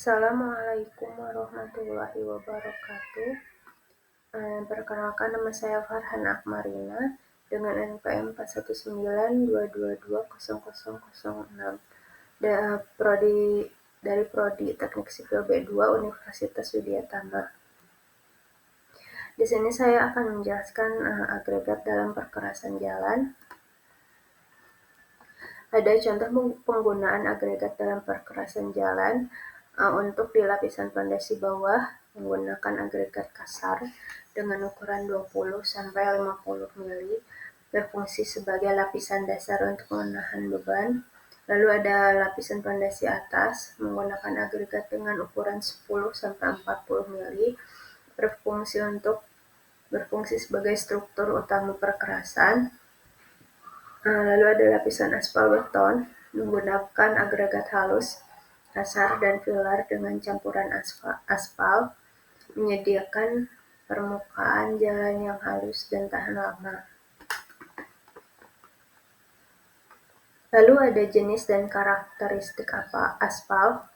Assalamualaikum warahmatullahi wabarakatuh. Perkenalkan, nama saya Farhan Akmarina dengan NPM 41922200006 dari Prodi Teknik Sipil B2 Universitas Widyatama. Di sini saya akan menjelaskan agregat dalam perkerasan jalan. Ada contoh penggunaan agregat dalam perkerasan jalan. Untuk di lapisan pondasi bawah menggunakan agregat kasar dengan ukuran 20-50 mili berfungsi sebagai lapisan dasar untuk menahan beban. Lalu ada lapisan pondasi atas menggunakan agregat dengan ukuran 10-40 mili berfungsi sebagai struktur utama perkerasan. Lalu ada lapisan aspal beton menggunakan agregat halus, kasar, dan filar dengan campuran aspal menyediakan permukaan jalan yang halus dan tahan lama. Lalu ada jenis dan karakteristik aspal.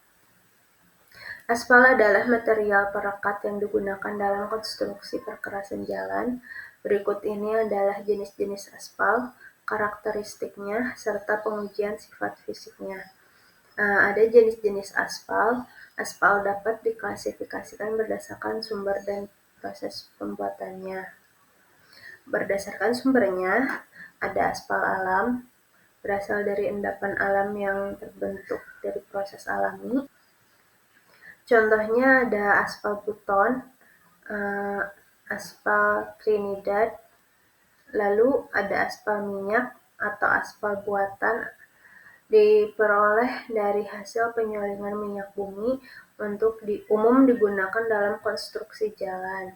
Aspal adalah material perekat yang digunakan dalam konstruksi perkerasan jalan. Berikut ini adalah jenis-jenis aspal, karakteristiknya, serta pengujian sifat fisiknya. Ada jenis-jenis aspal. Aspal dapat diklasifikasikan berdasarkan sumber dan proses pembuatannya. Berdasarkan sumbernya, ada aspal alam, berasal dari endapan alam yang terbentuk dari proses alami. Contohnya ada aspal buton, aspal Trinidad, lalu ada aspal minyak atau aspal buatan, diperoleh dari hasil penyulingan minyak bumi untuk umum digunakan dalam konstruksi jalan.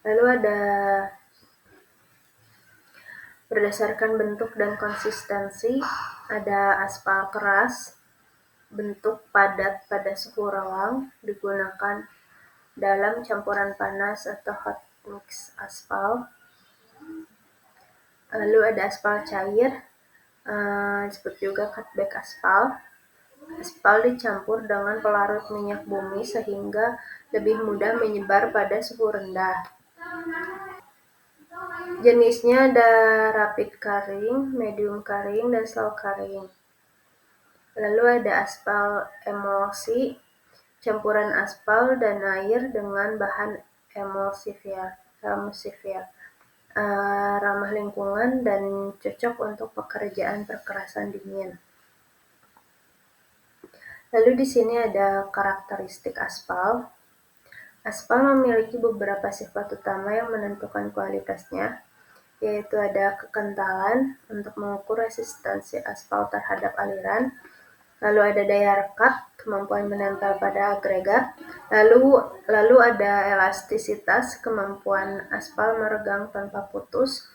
Lalu ada berdasarkan bentuk dan konsistensi, ada aspal keras, bentuk padat pada suhu ruang, digunakan dalam campuran panas atau hot mix aspal. Lalu ada aspal cair, disebut juga cutback aspal. Aspal dicampur dengan pelarut minyak bumi sehingga lebih mudah menyebar pada suhu rendah. Jenisnya ada rapid curing, medium curing, dan slow curing. Lalu ada aspal emulsi, campuran aspal dan air dengan bahan emulsifier. Ramah lingkungan dan cocok untuk pekerjaan perkerasan dingin. Lalu di sini ada karakteristik aspal. Aspal memiliki beberapa sifat utama yang menentukan kualitasnya, yaitu ada kekentalan untuk mengukur resistansi aspal terhadap aliran, lalu ada daya rekat, kemampuan menempel pada agregat, lalu ada elastisitas, kemampuan aspal meregang tanpa putus,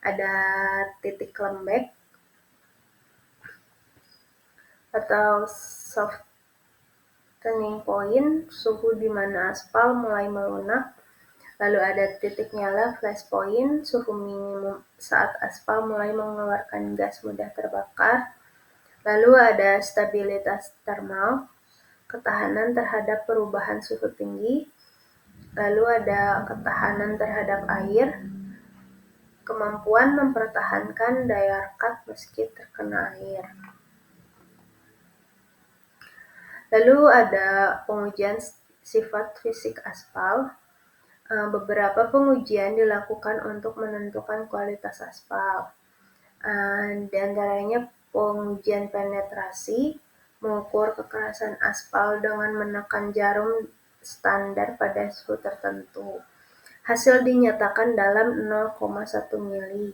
ada titik lembek atau softening point, suhu di mana aspal mulai melunak. Lalu ada titik nyala, flash point, suhu minimum saat aspal mulai mengeluarkan gas mudah terbakar. Lalu ada stabilitas termal, ketahanan terhadap perubahan suhu tinggi. Lalu ada ketahanan terhadap air, kemampuan mempertahankan daya rekat meski terkena air. Lalu ada pengujian sifat fisik aspal. Beberapa pengujian dilakukan untuk menentukan kualitas aspal. Di antaranya pengujian penetrasi, mengukur kekerasan aspal dengan menekan jarum standar pada suhu tertentu. Hasil dinyatakan dalam 0,1 mili.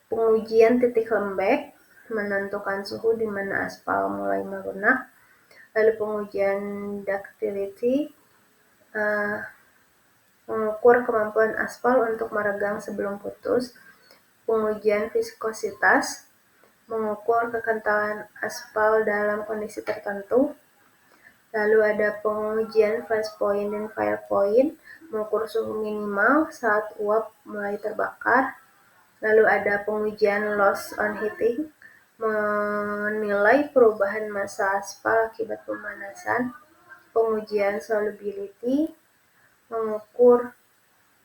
Pengujian titik lembek, menentukan suhu di mana aspal mulai melunak. Lalu pengujian ductility, mengukur kemampuan aspal untuk meregang sebelum putus. Pengujian viskositas, mengukur kekentalan aspal dalam kondisi tertentu. Lalu ada pengujian flash point dan fire point, mengukur suhu minimal saat uap mulai terbakar. Lalu ada pengujian loss on heating, menilai perubahan massa aspal akibat pemanasan. Pengujian solubility, mengukur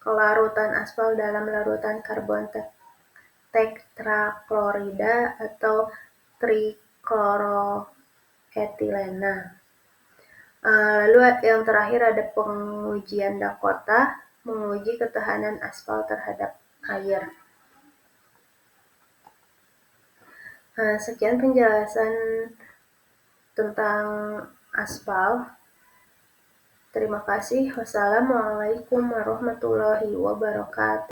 kelarutan aspal dalam larutan karbon tetraklorida atau trikloroetilena. Lalu yang terakhir ada pengujian Dakota, menguji ketahanan aspal terhadap air. Sekian penjelasan tentang aspal. Terima kasih. Wassalamualaikum warahmatullahi wabarakatuh.